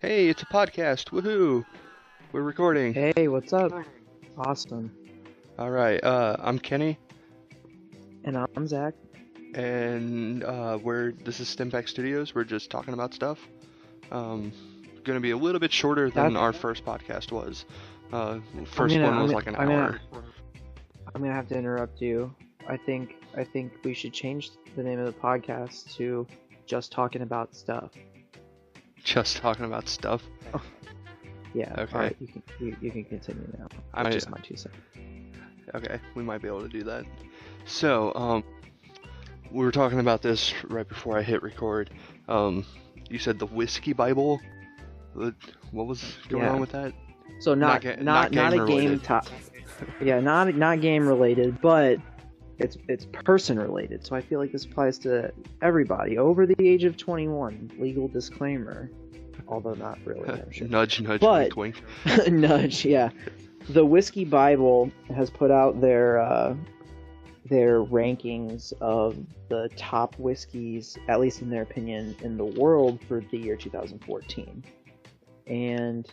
Hey, it's a podcast. Woohoo! We're recording. Hey, what's up? Awesome. All right. I'm Kenny, And I'm Zach. and this is Stimpack Studios. We're just talking about stuff. Gonna be a little bit shorter than our first podcast was. First one was like an hour. I'm gonna have to interrupt you. I think we should change the name of the podcast to Just Talking About Stuff. Just talking about stuff. Yeah. Okay. All right, you can continue now. That's just my 2 cents. Okay, we might be able to do that. So, we were talking about this right before I hit record. You said the Whiskey Bible. What was going on with that? So not a game yeah, not game related, but it's person related. So I feel like this applies to everybody over the age of 21. Legal disclaimer, although not really. I'm sure. Nudge, but, wink, wink. Nudge, yeah. The Whiskey Bible has put out their rankings of the top whiskeys, at least in their opinion, in the world for the year 2014. And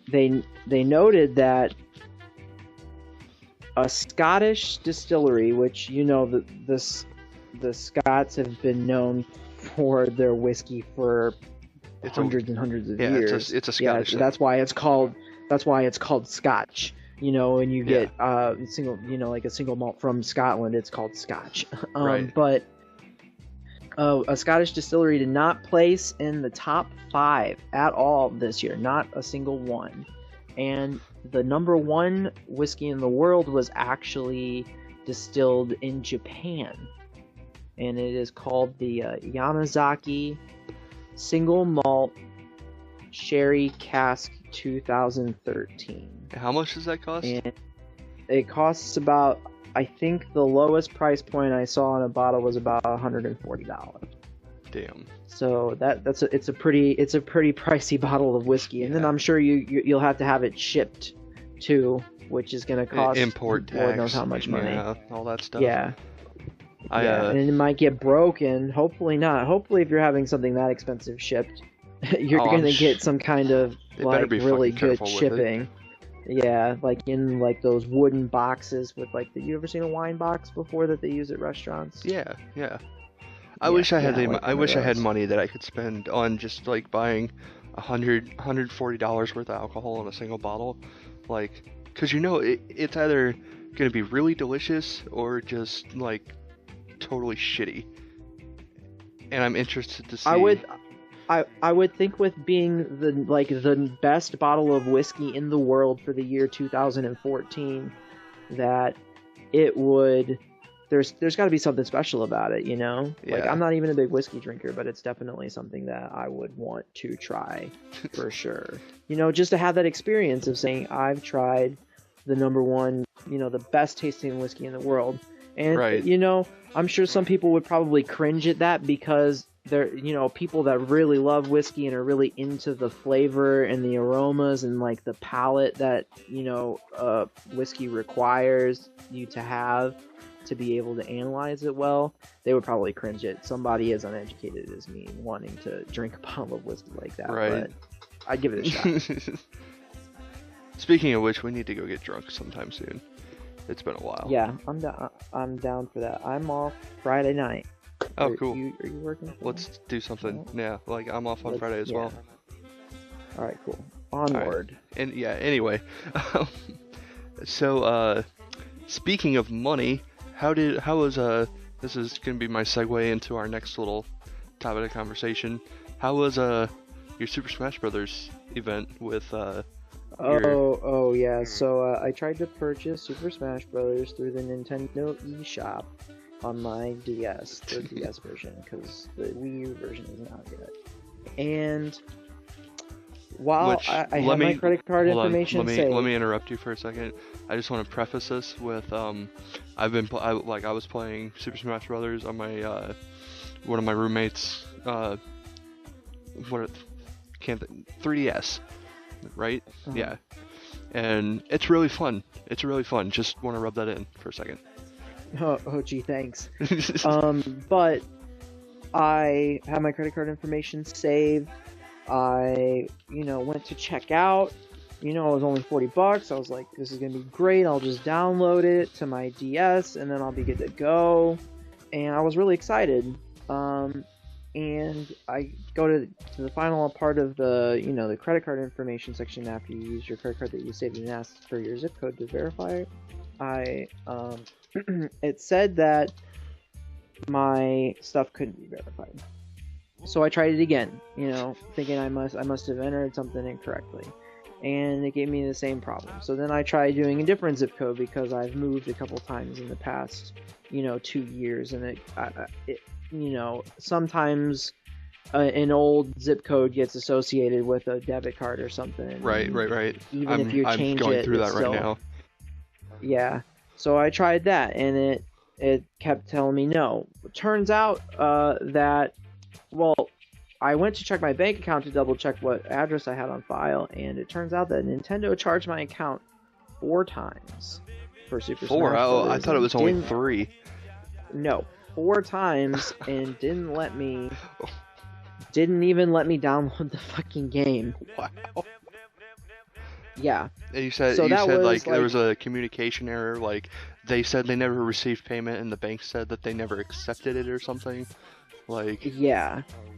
they noted that a Scottish distillery, which the Scots have been known for their whiskey for hundreds and hundreds of years. It's a Scottish. Yeah, that's why it's called Scotch. And you get like a single malt from Scotland, it's called Scotch. Right. But a Scottish distillery did not place in the top 5 at all this year, not a single one. And the number 1 whiskey in the world was actually distilled in Japan, and it is called the Yamazaki Single Malt Sherry Cask 2013. How much does that cost? And it costs about, I think the lowest price point I saw on a bottle was about $140. Damn. So it's a pretty pricey bottle of whiskey, and then I'm sure you'll have to have it shipped too, which is going to cost import tax, Lord knows how much money. Yeah, all that stuff. Yeah. And it might get broken. Hopefully not. Hopefully, if you're having something that expensive shipped, you're going to get some kind of like really good shipping. Yeah, like in like those wooden boxes with like you ever seen a wine box before that they use at restaurants? Yeah. I wish I had money that I could spend on just like buying $140 worth of alcohol in a single bottle, like, because it's either gonna be really delicious or just like totally shitty, and I'm interested to see. I would think with being the best bottle of whiskey in the world for the year 2014, that it would. There's got to be something special about it, Yeah. Like, I'm not even a big whiskey drinker, but it's definitely something that I would want to try for sure. Just to have that experience of saying I've tried the number 1, the best tasting whiskey in the world. And right. I'm sure some people would probably cringe at that because they're, people that really love whiskey and are really into the flavor and the aromas and like the palate that, whiskey requires you to have to be able to analyze it well. They would probably cringe at somebody as uneducated as me wanting to drink a bottle of whiskey like that. Right. But I'd give it a shot. Speaking of which, we need to go get drunk sometime soon. It's been a while. Yeah, I'm down for that. I'm off Friday night. Oh, cool. Are you working? Let's do something. Yeah, like I'm off on Friday as well. All right, cool. Onward. Right. And yeah, anyway. So, speaking of money, how was this is going to be my segue into our next little topic of conversation. How was your Super Smash Brothers event with yeah. So I tried to purchase Super Smash Brothers through the Nintendo eShop on my DS, the DS version, because the Wii U version isn't out yet. And while I have my credit card information saved... Let me interrupt you for a second. I just want to preface this with I was playing Super Smash Brothers on my one of my roommates 3DS, right? Uh-huh. Yeah, and it's really fun. Just want to rub that in for a second. Oh gee, thanks. But I have my credit card information saved I, went to check out. It was only $40. I was like, this is gonna be great. I'll just download it to my DS and then I'll be good to go. And I was really excited. And I go to the final part of the, the credit card information section after you use your credit card that you saved and asked for your zip code to verify. It said that my stuff couldn't be verified. So I tried it again, thinking I must have entered something incorrectly. And it gave me the same problem. So then I tried doing a different zip code because I've moved a couple times in the past, 2 years, and sometimes an old zip code gets associated with a debit card or something. Right. Even if you change it, I'm going through that right now. Yeah. So I tried that, and it kept telling me no. It turns out that, I went to check my bank account to double check what address I had on file, and it turns out that Nintendo charged my account 4 times for Super Smash Bros. Oh, I thought it was only 3. No, 4 times, and didn't even let me download the fucking game. Wow. Yeah. And you said there was a communication error, like they said they never received payment and the bank said that they never accepted it or something.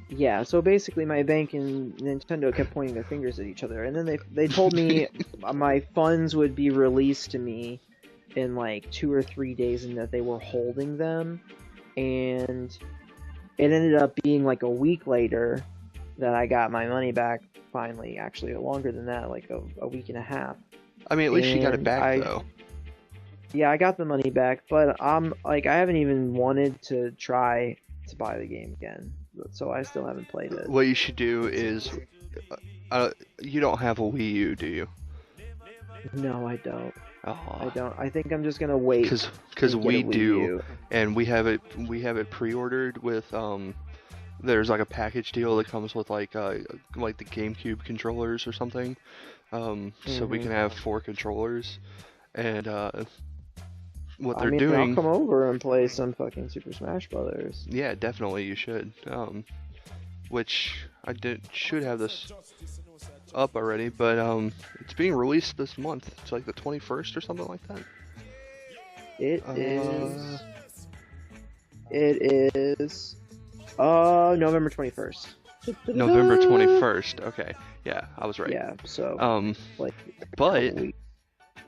Yeah, so basically my bank and Nintendo kept pointing their fingers at each other, and then they told me my funds would be released to me in like 2 or 3 days and that they were holding them, and it ended up being like a week later that I got my money back finally. Actually, longer than that, like a week and a half. I mean, at least you got it back though. Yeah, I got the money back, but I haven't even wanted to try to buy the game again, so I still haven't played it. What you should do is, you don't have a Wii U, do you? No, I don't. Oh. I don't. I think I'm just gonna wait. Because we do, and we have it pre-ordered with There's like a package deal that comes with like the GameCube controllers or something, so we can have 4 controllers, and what they're doing. I'll come over and play some fucking Super Smash Brothers. Yeah, definitely you should. Which should have this up already, but it's being released this month. It's like the 21st or something like that. It is. November 21st. November 21st. Okay, yeah, I was right. Yeah. So. But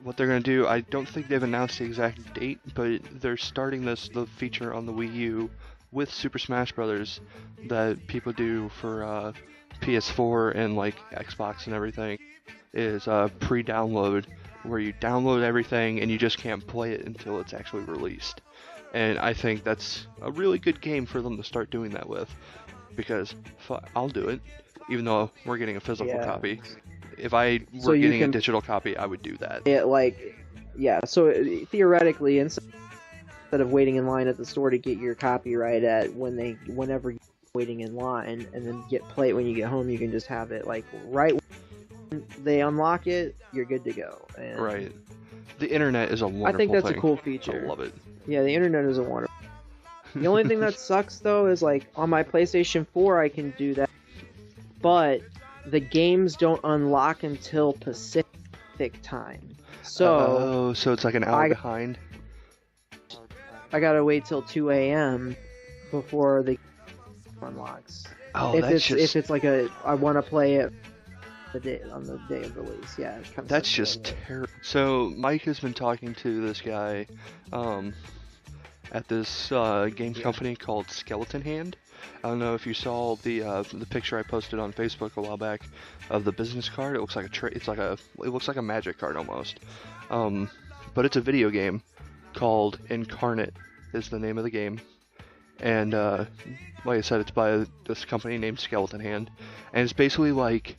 what they're gonna do, I don't think they've announced the exact date, but they're starting the feature on the Wii U with Super Smash Brothers that people do for PS4 and like Xbox and everything, is pre-download, where you download everything and you just can't play it until it's actually released. And I think that's a really good game for them to start doing that with, because I'll do it, even though we're getting a physical copy. If I were getting a digital copy, I would do that. So theoretically, instead of waiting in line at the store to get your copyright whenever you're waiting in line, and then play it when you get home, you can just have it like right when they unlock it, you're good to go. And right. The internet is a wonderful thing. I think that's a cool feature. I love it. Yeah, the internet is a wonderful. The only thing that sucks though is like on my PlayStation 4 I can do that, but the games don't unlock until Pacific time. So so it's like an hour behind. I gotta wait till 2 a.m. before the unlocks. Oh, if it's like I want to play it on the day of release. Yeah, that's just terrible. So Mike has been talking to this guy at this games company called Skeleton Hand. I don't know if you saw the picture I posted on Facebook a while back of the business card. It looks like it looks like a magic card almost. But it's a video game called Incarnate is the name of the game. And like I said, it's by this company named Skeleton Hand, and it's basically like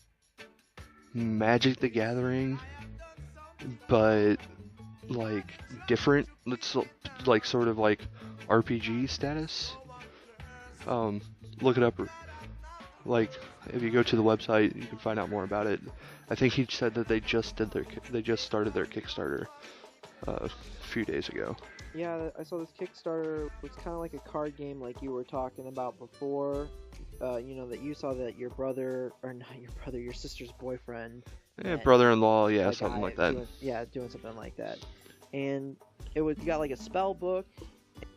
Magic the Gathering, but like different. It's like sort of like RPG status. Look it up. Like if you go to the website, you can find out more about it. I think he said that they just started their Kickstarter a few days ago. Yeah, I saw this Kickstarter. It's kind of like a card game, like you were talking about before, that you saw that your brother, or not your brother, your sister's boyfriend. Yeah, brother-in-law, yeah, a something guy like that. doing something like that. And you got like a spell book,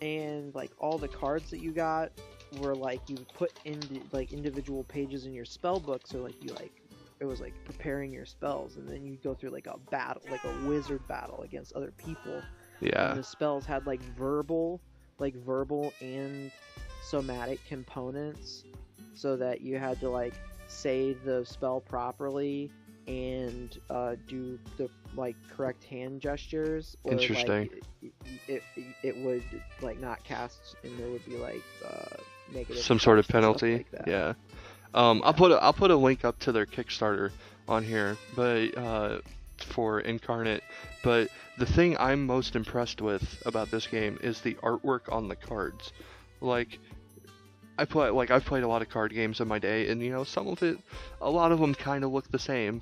and like all the cards that you got were like you put into like individual pages in your spell book, so like it was like preparing your spells, and then you go through like a battle, like a wizard battle against other people. Yeah. And the spells had like verbal and somatic components, so that you had to like say the spell properly and do the like correct hand gestures, or Interesting. like it would like not cast, and there would be like negative Some sort of effects and stuff penalty. like that. Yeah. Yeah. I'll put a link up to their Kickstarter on here, but for Incarnate. But the thing I'm most impressed with about this game is the artwork on the cards. Like, I've played a lot of card games in my day, and a lot of them kind of look the same.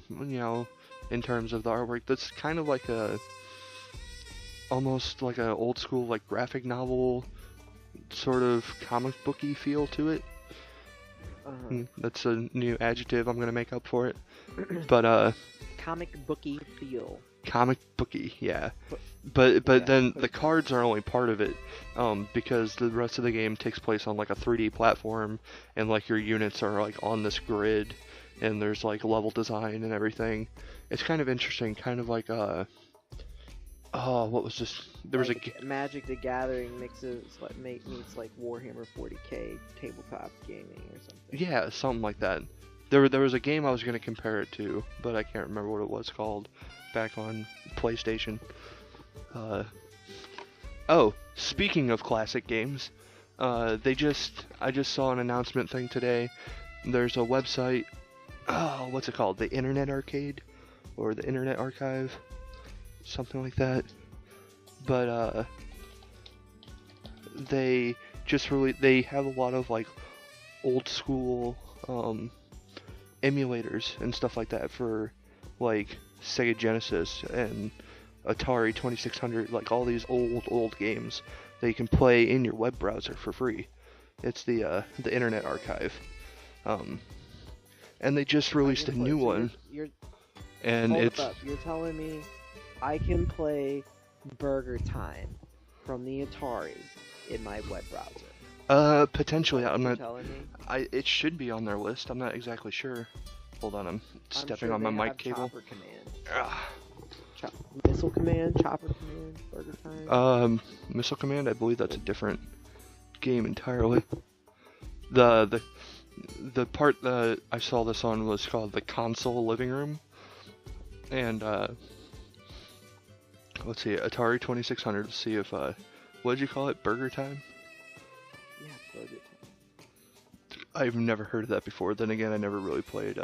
In terms of the artwork, that's kind of like almost like a old school like graphic novel sort of comic booky feel to it. That's a new adjective I'm gonna make up for it. But comic booky feel. Comic booky, yeah. But yeah, then the cards are only part of it, because the rest of the game takes place on like a 3D platform, and like your units are like on this grid, and there's like level design and everything. It's kind of interesting, kind of like what was this? There was like Magic the Gathering meets like Warhammer 40k tabletop gaming or something. Yeah, something like that. There was a game I was gonna compare it to, but I can't remember what it was called. Back on PlayStation. Speaking of classic games, I just saw an announcement thing today. There's a website. What's it called? The Internet Arcade, or the Internet Archive, something like that. But they have a lot of like old school emulators and stuff like that for like Sega Genesis and Atari 2600, like all these old games that you can play in your web browser for free. It's the Internet Archive, and they just released a new one. And hold up, you're telling me I can play Burger Time from the Atari in my web browser? Potentially. I'm not. Telling me? It should be on their list. I'm not exactly sure. Hold on, I'm stepping sure on my mic cable. Chopper Command. Missile Command, Chopper Command, Burger Time. Missile Command. I believe that's a different game entirely. The part that I saw this on was called the Console Living Room, and let's see, Atari 2600. Let's see if what did you call it? Burger Time. Yeah, Burger Time. I've never heard of that before. Then again, I never really played.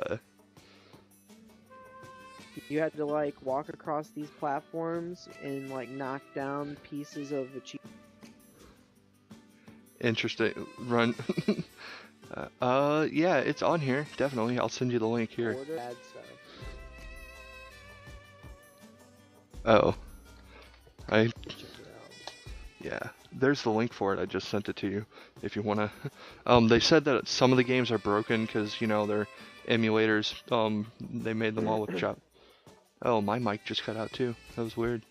You had to like walk across these platforms and like knock down pieces of achievement. Interesting. Run. Yeah, it's on here. Definitely. I'll send you the link here. Bad stuff. Oh. Check it out. Yeah. There's the link for it. I just sent it to you if you want to. They said that some of the games are broken because, they're emulators. They made them all with chop. Oh, my mic just cut out too. That was weird.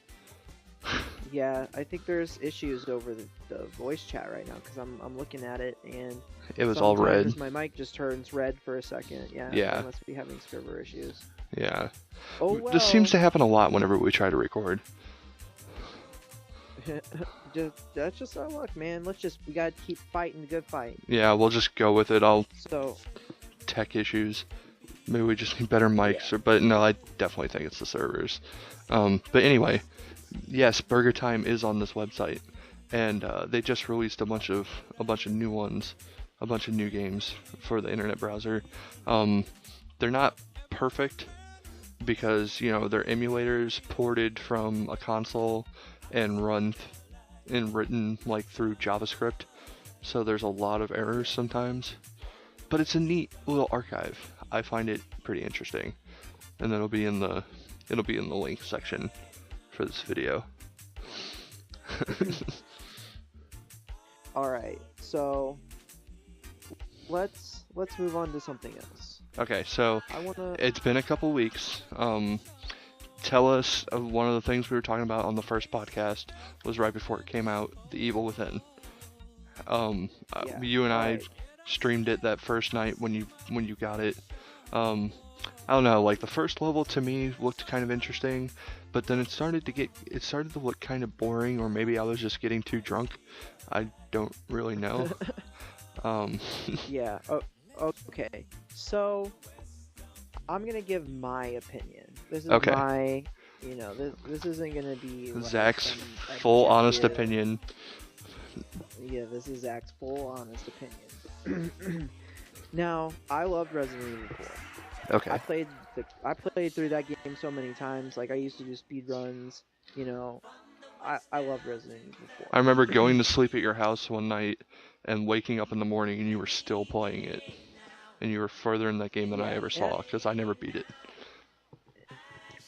Yeah, I think there's issues over the voice chat right now because I'm looking at it and it was all red. My mic just turns red for a second. Yeah. Yeah. I must be having server issues. Yeah. Oh well. This seems to happen a lot whenever we try to record. That's just our luck, man. We gotta keep fighting the good fight. Yeah, we'll just go with it. Tech issues. Maybe we just need better mics, but no, I definitely think it's the servers. But anyway, yes, Burger Time is on this website, and they just released a bunch of new ones, a bunch of new games for the internet browser. They're not perfect because they're emulators ported from a console and written like through JavaScript, so there's a lot of errors sometimes. But it's a neat little archive. I find it pretty interesting, and it'll be in the link section for this video. All right, so let's let's move on to something else. Okay, so I wanna. it's been a couple weeks. Tell us one of the things we were talking about on the first podcast was right before it came out, The Evil Within. Yeah. You and I Alright. streamed it that first night when you got it. I don't know, like the first level to me looked kind of interesting, but then it started to look kind of boring, or maybe I was just getting too drunk. I don't really know. Yeah. Oh, okay. So I'm gonna give my opinion. This is Okay. my, this isn't gonna be like Zach's some full honest objective- opinion. Yeah, this is Zach's full honest opinion. Now, I loved Resident Evil 4. Okay. I played through that game so many times. Like I used to do speed runs. I loved Resident Evil 4. I remember going to sleep at your house one night and waking up in the morning and you were still playing it. And you were further in that game than I Yeah, ever saw, because I never beat it.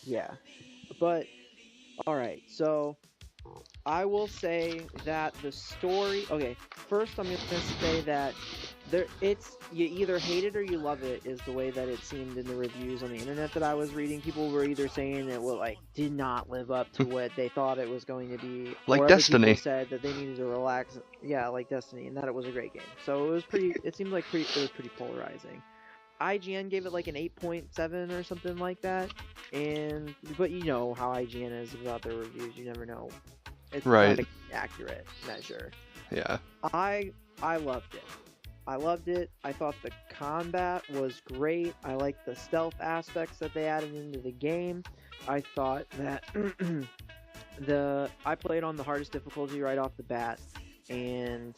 Yeah, but alright, so I will say that the story. Okay, first I'm gonna say that you either hate it or you love it, is the way that it seemed in the reviews on the internet that I was reading. People were either saying it did not live up to what they thought it was going to be, Like or other Destiny. people said that they needed to relax. Yeah, like Destiny, and that it was a great game. So it was pretty. It seemed like it was pretty polarizing. IGN gave it like an 8.7 or something like that, but you know how IGN is about their reviews. You never know. It's Right. not an accurate measure. Yeah. I loved it. I loved it. I thought the combat was great. I liked the stealth aspects that they added into the game. I thought that I played on the hardest difficulty right off the bat, and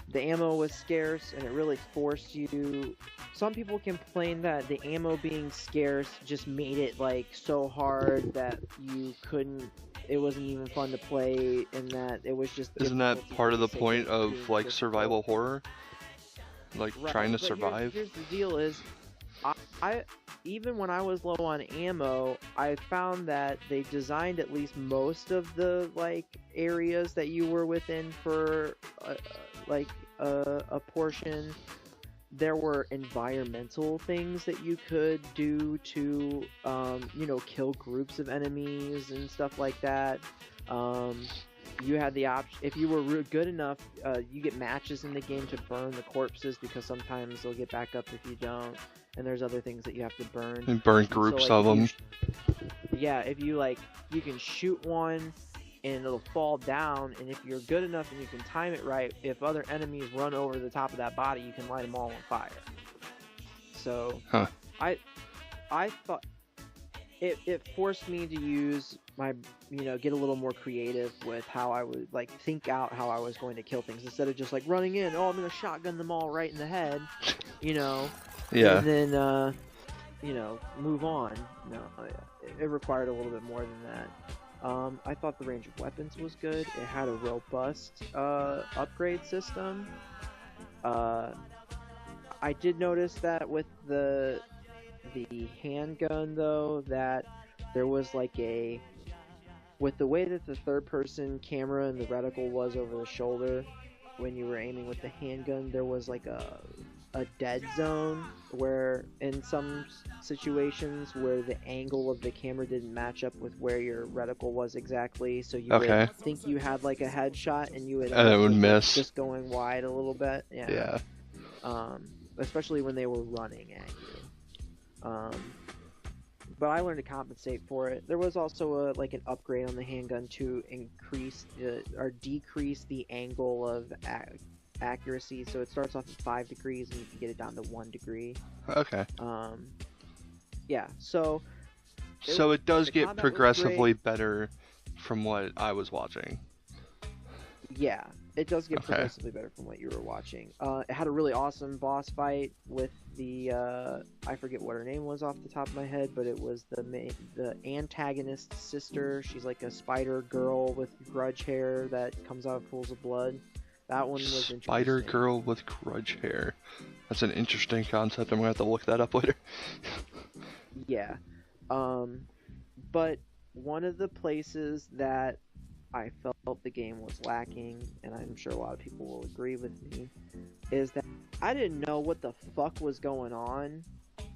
the ammo was scarce, and it really forced you. Some people complain that the ammo being scarce just made it like so hard that you couldn't. It wasn't even fun to play, and that it was just. Isn't that difficulty part of the for sake point of being like difficult. survival horror? Like Right, trying to but survive? Here's the deal: is I even when I was low on ammo, I found that they designed at least most of the areas that you were within for a portion. There were environmental things that you could do to kill groups of enemies and stuff like that. You had the option, if you were good enough, you get matches in the game to burn the corpses, because sometimes they'll get back up if you don't, and there's other things that you have to burn. And burn And so, groups like, of them. Yeah, if you you can shoot one and it'll fall down, and if you're good enough and you can time it right, if other enemies run over the top of that body, you can light them all on fire. So, Huh. I thought it forced me to use my, get a little more creative with how I would think out how I was going to kill things, instead of just running in. Oh, I'm gonna shotgun them all right in the head, Yeah. and then move on. No, it required a little bit more than that. I thought the range of weapons was good. It had a robust upgrade system. I did notice that with the handgun, though, that there was with the way that the third-person camera and the reticle was over the shoulder, when you were aiming with the handgun, there was a dead zone where in some situations where the angle of the camera didn't match up with where your reticle was exactly, so you would think you had a headshot and you would And it would miss. just going wide a little bit. Yeah. Especially when they were running at you. But I learned to compensate for it. There was also an upgrade on the handgun to increase or decrease the angle of accuracy. So it starts off at 5 degrees and you can get it down to 1 degree. Okay. Yeah. So it does the get combat was progressively better from what I was watching. Yeah, it does get Okay. progressively better from what you were watching. It had a really awesome boss fight with the I forget what her name was off the top of my head, but it was the antagonist's sister. She's like a spider girl with grudge hair that comes out of pools of blood. That one was interesting. Spider girl with grudge hair. That's an interesting concept. I'm gonna have to look that up later. Yeah. But one of the places that I felt the game was lacking, and I'm sure a lot of people will agree with me, is that I didn't know what the fuck was going on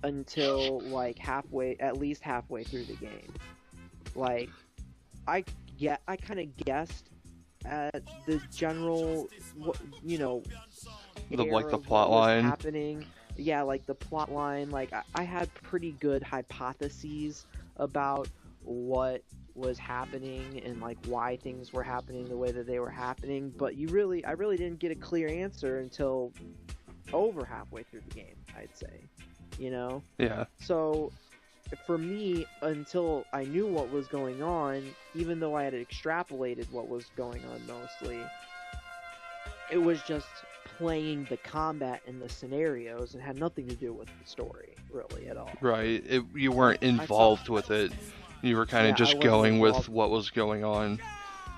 until like at least halfway through the game. Like, I kind of guessed at the general, The air like the of plot what was line. happening. Yeah, like the plot line. Like I had pretty good hypotheses about what was happening and like why things were happening the way that they were happening. But I really didn't get a clear answer until over halfway through the game, I'd say. Yeah. So for me, until I knew what was going on, even though I had extrapolated what was going on mostly, it was just playing the combat and the scenarios and had nothing to do with the story, really, at all. Right. You weren't involved with it. You were kind of just going with what was going on.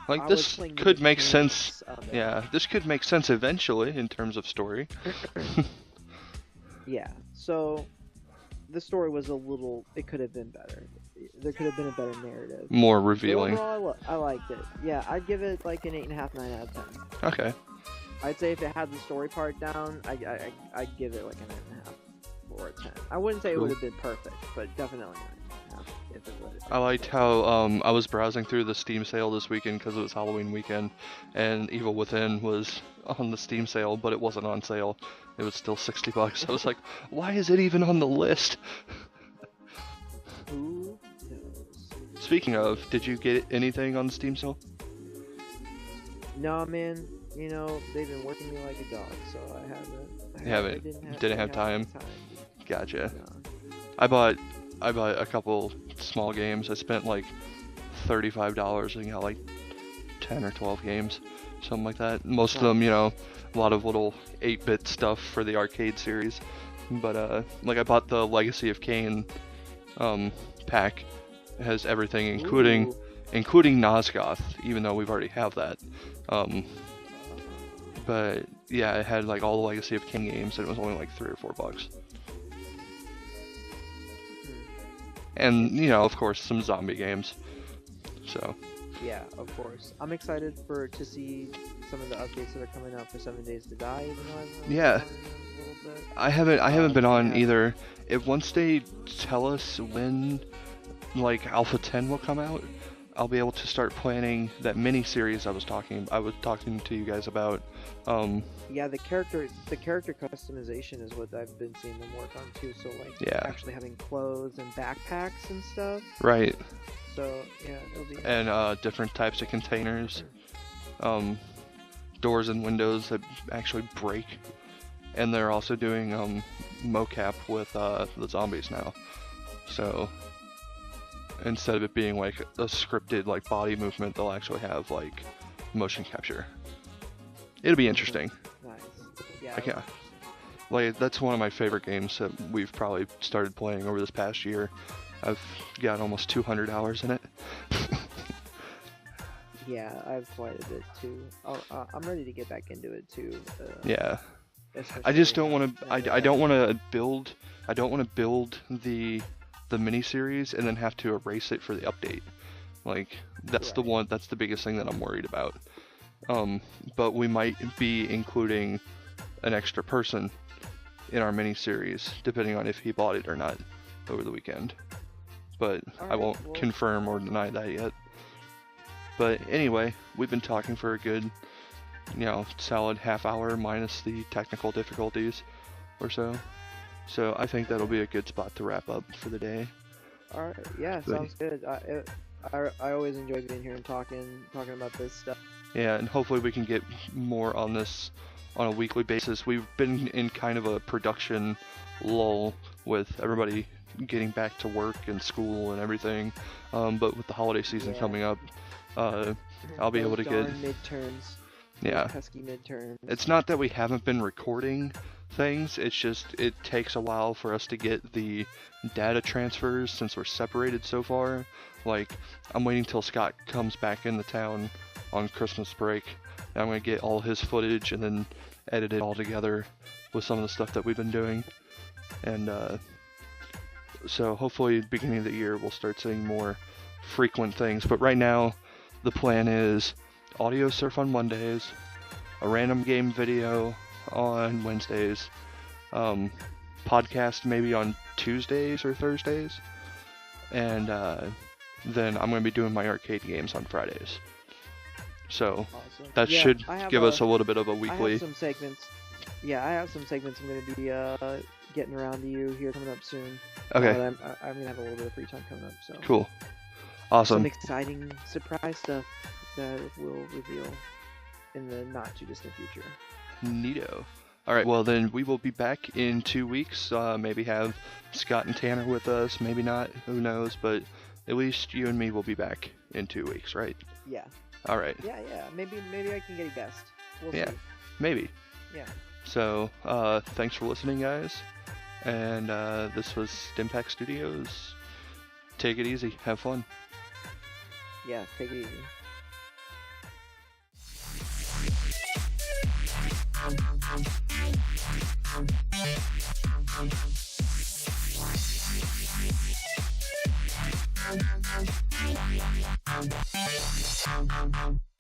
Like, this could make sense. Yeah, this could make sense eventually in terms of story. Yeah, so the story was it could have been better. There could have been a better narrative. More revealing. But overall, I liked it. Yeah, I'd give it like an 8.5, 9 out of 10. Okay. I'd say if it had the story part down, I'd give it like a 9.5 or a 10. I wouldn't say it would have been perfect, but definitely 9.5 if it would. I liked how I was browsing through the Steam sale this weekend because it was Halloween weekend, and Evil Within was on the Steam sale, but it wasn't on sale. It was still $60. I was like, why is it even on the list? Who knows? Speaking of, did you get anything on the Steam sale? No, man. They've been working me like a dog, so I didn't have time. Gotcha. No. I bought a couple small games. I spent like $35 and got like 10 or 12 games, something like that. Most of them, a lot of little 8-bit stuff for the arcade series. But like I bought the Legacy of Kain pack. It has everything, including Nosgoth, even though we've already have that. But yeah, it had like all the Legacy of Kain games, and it was only like $3 or $4. And of course, some zombie games. So. Yeah, of course. I'm excited to see some of the updates that are coming out for 7 Days to Die. Even though a little bit. I haven't been on either. Once they tell us when like Alpha 10 will come out, I'll be able to start planning that mini series I was talking to you guys about. Yeah, the character customization is what I've been seeing them work on too. So like actually having clothes and backpacks and stuff. Right. So yeah, it'll be. And different types of containers, doors and windows that actually break, and they're also doing mocap with the zombies now. So instead of it being like a scripted like body movement, they'll actually have like motion capture. It'll be interesting. Nice. Yeah. Okay. Like, that's one of my favorite games that we've probably started playing over this past year. I've got almost 200 hours in it. Yeah, I've quite a bit too. I'm ready to get back into it too. Yeah. I just don't want to. I don't want to build. I don't want to build the miniseries and then have to erase it for the update. Like, that's the one. That's the biggest thing that I'm worried about. But we might be including an extra person in our miniseries, depending on if he bought it or not over the weekend. But I won't confirm or deny that yet. But anyway, we've been talking for a good, solid half hour minus the technical difficulties or so. So I think that'll be a good spot to wrap up for the day. All right. Yeah, sounds good. I always enjoy being here and talking about this stuff. Yeah, and hopefully we can get more on this on a weekly basis. We've been in kind of a production lull with everybody getting back to work and school and everything. But with the holiday season coming up, I'll be able to get midterms. Yeah. Pesky midterms. It's not that we haven't been recording things, it's just it takes a while for us to get the data transfers since we're separated so far. Like, I'm waiting till Scott comes back into town on Christmas break, and I'm going to get all his footage and then edit it all together with some of the stuff that we've been doing. And so hopefully beginning of the year we'll start seeing more frequent things. But right now, the plan is audio surf on Mondays, a random game video on Wednesdays, podcast maybe on Tuesdays or Thursdays, and then I'm going to be doing my arcade games on Fridays. So Awesome. that Yeah, should I have give us a little bit of a I weekly. have some segments. Yeah, I have some segments I'm going to be getting around to you here coming up soon. Okay, I'm going to have a little bit of free time coming up, so cool. some Awesome. exciting surprise stuff that we'll reveal in the not too distant future. Neato. Alright, well then we will be back in 2 weeks. Maybe have Scott and Tanner with us, maybe not, who knows, but at least you and me will be back in 2 weeks, right? Yeah. Alright, Yeah. Maybe I can get a guest. We'll Yeah. see. maybe. Yeah. So, thanks for listening, guys. And this was Stimpack Studios. Take it easy. Have fun. Yeah. Take it easy. Thank you.